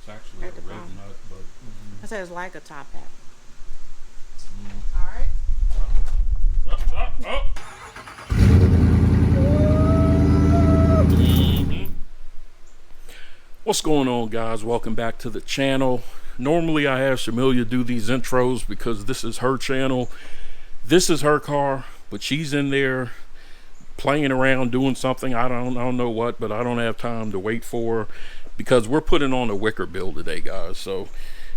It's actually a Riv Nut, but I said it's like a top hat. All right. What's going on, guys? Welcome back to the channel. Normally I have Shamilia do these intros because this is her channel. This is her car, but she's in there playing around doing something. I don't know what, but I don't have time to wait for her because we're putting on a Wickerbill today, guys. So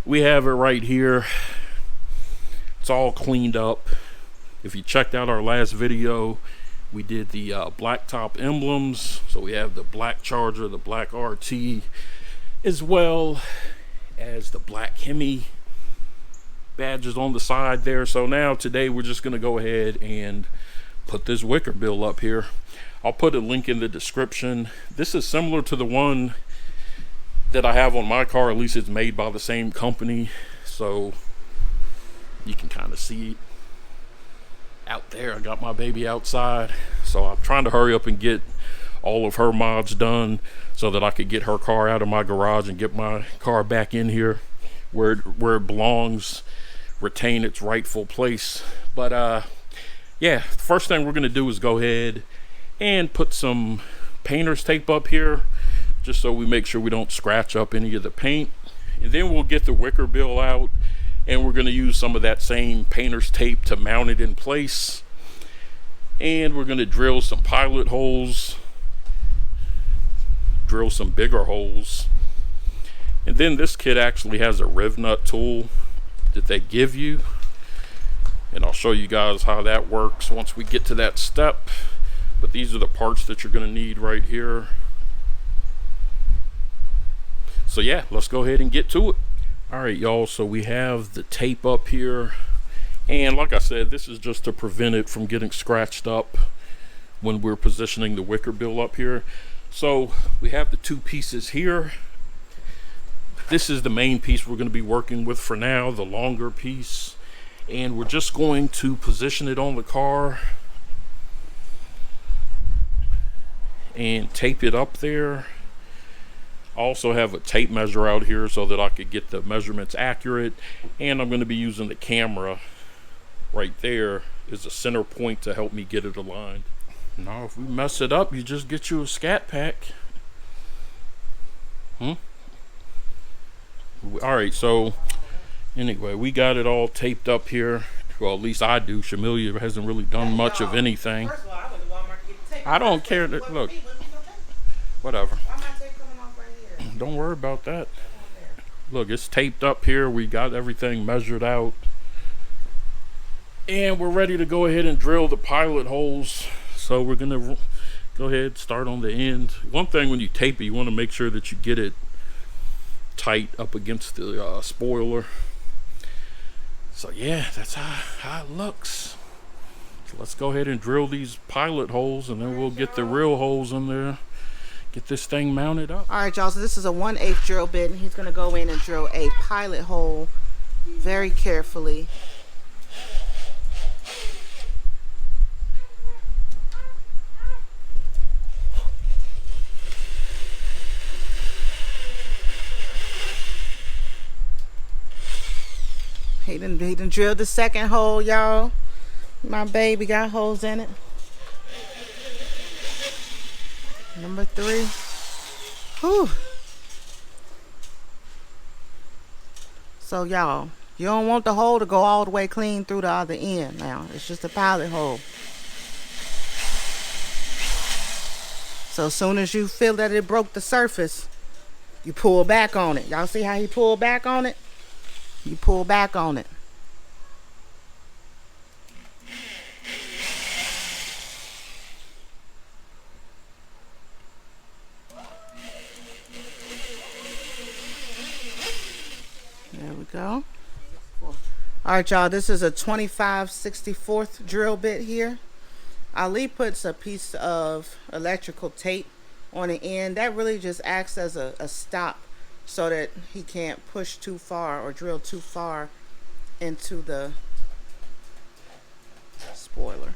we have it right here. It's all cleaned up. If you checked out our last video, we did the black top emblems. So we have the black Charger, the black RT, as well as the black Hemi badges on the side there. So now today we're just going to go ahead and put this Wickerbill up here. I'll put a link in the description. This is similar to the one that I have on my car. At least it's made by the same company. So you can kind of see it out there. I got my baby outside, so I'm trying to hurry up and get all of her mods done so that I could get her car out of my garage and get my car back in here where it belongs, retain its rightful place. But yeah, the first thing we're going to do is go ahead and put some painter's tape up here just so we make sure we don't scratch up any of the paint, and then we'll get the Wickerbill out and we're going to use some of that same painter's tape to mount it in place. And we're going to drill some pilot holes, drill some bigger holes. And then this kit actually has a Riv Nut tool that they give you, and I'll show you guys how that works once we get to that step. But these are the parts that you're going to need right here. So yeah, let's go ahead and get to it. Alright, y'all, so we have the tape up here, and like I said, this is just to prevent it from getting scratched up when we're positioning the Wickerbill up here. So we have the two pieces here. This is the main piece we're going to be working with for now, the longer piece, and we're just going to position it on the car and tape it up there. I also have a tape measure out here so that I could get the measurements accurate, and I'm going to be using the camera right there as a center point to help me get it aligned. Now if we mess it up, you just get you a scat pack. Alright, so anyway, we got it all taped up here. Well, at least I do. Shamilia hasn't really done much of anything. First of all, I went to Walmart to get the tape. I don't care that, look, whatever. Why my tape coming off right here? Don't worry about that. Look, it's taped up here. We got everything measured out, and we're ready to go ahead and drill the pilot holes. So we're gonna go ahead, start on the end. One thing when you tape it, you want to make sure that you get it tight up against the spoiler. So yeah, that's how it looks. So let's go ahead and drill these pilot holes, and then we'll get the real holes in there. Get this thing mounted up. All right, y'all, so this is a 1/8 drill bit, and he's going to go in and drill a pilot hole very carefully. He done drilled the second hole, y'all. My baby got holes in it. Number 3. Whew. So y'all, you don't want the hole to go all the way clean through the other end now. It's just a pilot hole. So as soon as you feel that it broke the surface, you pull back on it. Y'all see how he pulled back on it? You pull back on it. There we go. Alright, y'all, this is a 25/64 drill bit here. Ali puts a piece of electrical tape on the end. That really just acts as a stop so that he can't push too far or drill too far into the spoiler.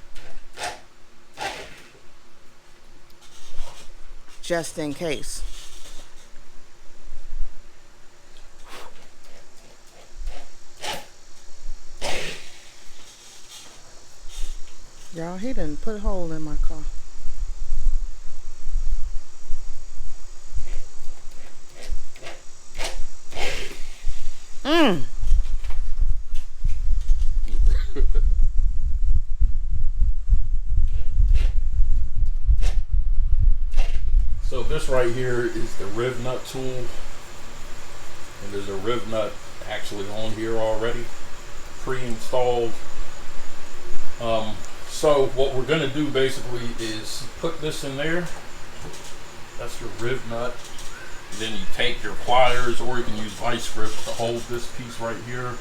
Just in case. y'all. He didn't put a hole in my car. So this right here is the Riv Nut tool, and there's a Riv Nut actually on here already, pre-installed. So what we're gonna do basically is put this in there. That's your Riv Nut. Then you take your pliers, or you can use vice grip to hold this piece right here,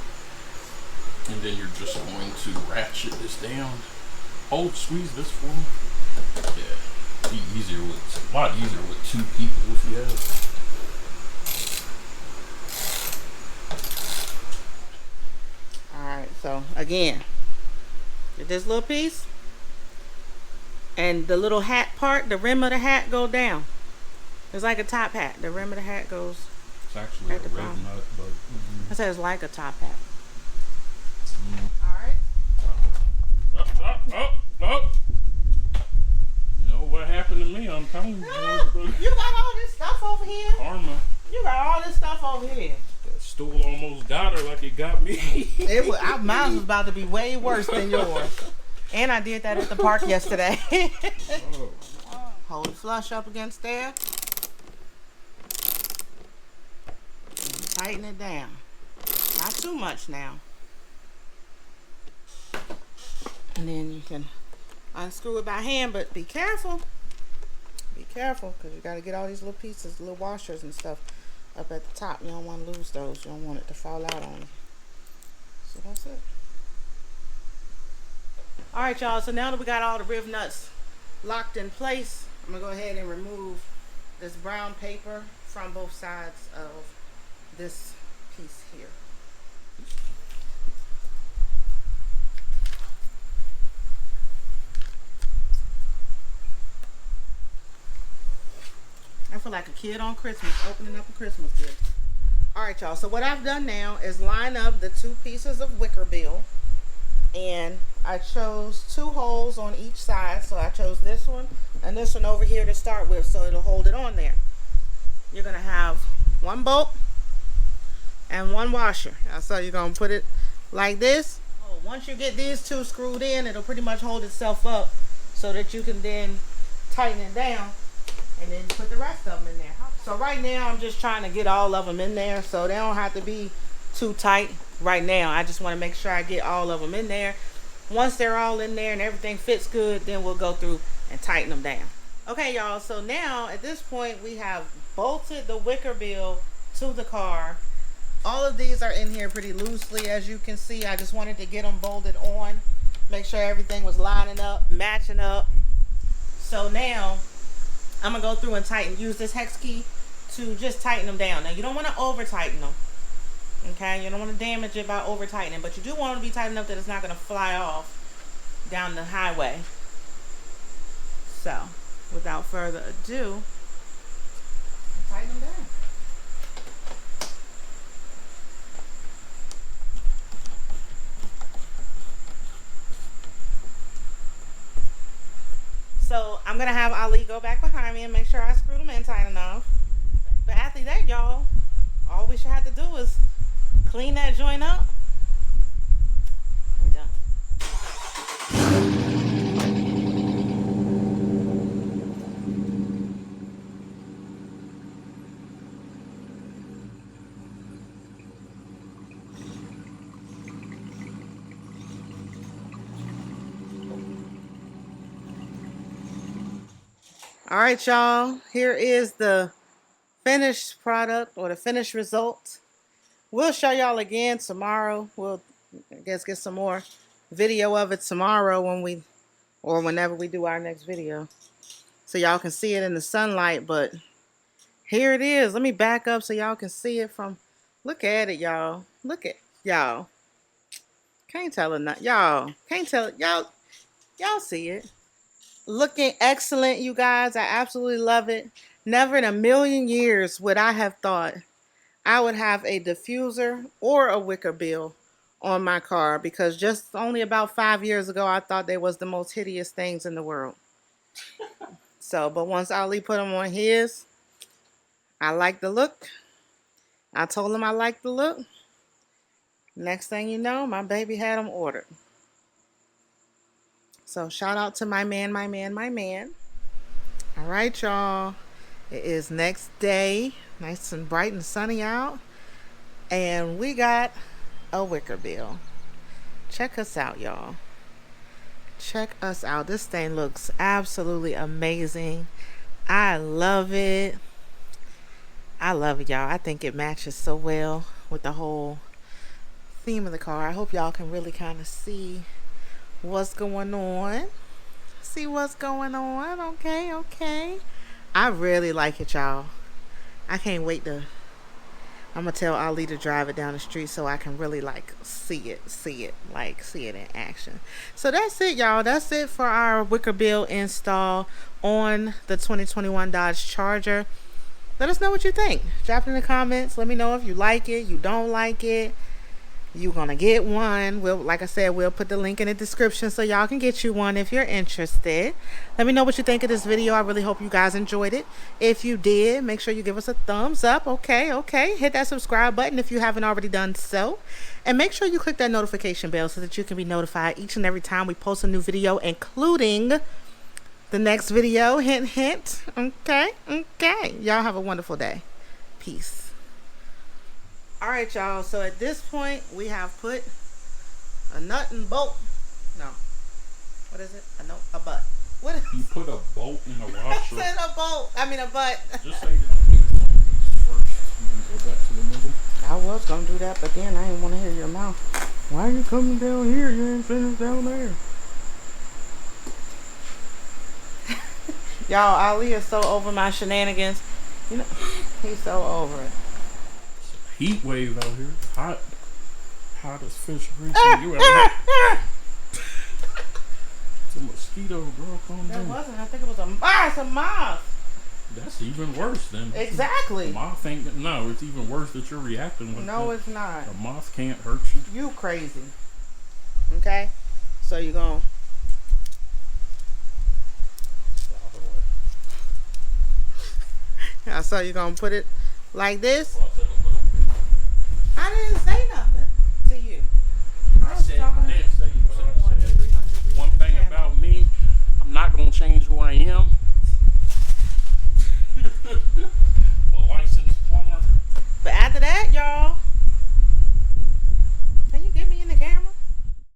and then you're just going to ratchet this down. Squeeze this for me. Yeah, it's a lot easier with two people if you have. Alright, so again, get this little piece, and the little hat part, the rim of the hat go down. It's like a top hat. The rim of the hat goes. It's actually at a the Riv bottom. Nut, but I said it's like a top hat. Alright. Oh. You know what happened to me? I'm telling you. You got all this stuff over here. Karma. You got all this stuff over here. That stool almost got her like it got me. Mine was about to be way worse than yours. And I did that at the park yesterday. Oh. Hold it flush up against there. And tighten it down. Not too much now. And then you can unscrew it by hand, but be careful. Be careful, because you got to get all these little pieces, little washers and stuff up at the top. You don't want to lose those. You don't want it to fall out on you. So that's it. Alright, y'all. So now that we got all the Riv Nuts locked in place, I'm going to go ahead and remove this brown paper from both sides of this piece here. I feel like a kid on Christmas opening up a Christmas gift. Alright, y'all. So what I've done now is line up the two pieces of Wickerbill. And I chose two holes on each side. So I chose this one and this one over here to start with, so it'll hold it on there. You're going to have one bolt and one washer. So you're going to put it like this. Once you get these two screwed in, it'll pretty much hold itself up so that you can then tighten it down and then put the rest of them in there. So right now I'm just trying to get all of them in there so they don't have to be too tight right now. I just want to make sure I get all of them in there. Once they're all in there and everything fits good, then we'll go through and tighten them down. Okay, y'all, so now at this point we have bolted the Wickerbill to the car. All of these are in here pretty loosely, as you can see. I just wanted to get them bolted on, make sure everything was lining up, matching up. So now I'm gonna go through and use this hex key to just tighten them down. Now you don't want to over tighten them, okay? You don't want to damage it by over tightening, but you do want to be tight enough that it's not gonna fly off down the highway. So without further ado, tighten them down. So I'm gonna have Ali go back behind me and make sure I screw them in tight enough. But after that, y'all, all we should have to do is clean that joint up. We're done. All right, y'all, here is the finished product or the finished result. We'll show y'all again tomorrow. We'll, I guess, get some more video of it tomorrow whenever we do our next video, so y'all can see it in the sunlight. But here it is. Let me back up so y'all can see it from. Look at it, y'all. Look at y'all. Can't tell it not. Y'all can't tell it. Y'all see it. Looking excellent, you guys. I absolutely love it. Never in a million years would I have thought I would have a diffuser or a Wickerbill on my car because just only about 5 years ago I thought they was the most hideous things in the world. So, but once Ali put them on his, I like the look. I told him I like the look. Next thing you know, my baby had them ordered. So shout out to my man, my man, my man. All right, y'all. It is next day. Nice and bright and sunny out. And we got a Wickerbill. Check us out, y'all. Check us out. This thing looks absolutely amazing. I love it. I love it, y'all. I think it matches so well with the whole theme of the car. I hope y'all can really kind of see what's going on. See what's going on. Okay, okay. I really like it, y'all. I can't wait to... I'm going to tell Ali to drive it down the street so I can really, like, see it in action. So that's it, y'all. That's it for our Wickerbill install on the 2021 Dodge Charger. Let us know what you think. Drop it in the comments. Let me know if you like it, you don't like it. You're going to get one. Like I said, we'll put the link in the description so y'all can get you one if you're interested. Let me know what you think of this video. I really hope you guys enjoyed it. If you did, make sure you give us a thumbs up. Okay. Hit that subscribe button if you haven't already done so. And make sure you click that notification bell so that you can be notified each and every time we post a new video, including the next video. Hint, hint. Okay. Y'all have a wonderful day. Peace. All right, y'all. So at this point, we have put a nut and bolt. No. What is it? A butt. What is You put a bolt in a washer. I said a bolt. I mean a butt. Just say that first and then go back to the middle. I was going to do that, but then I didn't want to hear your mouth. Why are you coming down here? You ain't finished down there. Y'all, Ali is so over my shenanigans. You know, he's so over it. Heat wave out here. Hot as fish grease. You out here. It's a mosquito, girl. Calm That down. wasn't. I think it was it's a moth. That's even worse than Exactly. moth ain't. No, it's even worse that you're reacting like No, that. it's not. A moth can't hurt you. You crazy. Okay? So you're going to... Yeah, so you're going to put it like this. I didn't say nothing to you. I didn't say you. One thing about me, I'm not going to change who I am. A licensed plumber. But after that, y'all,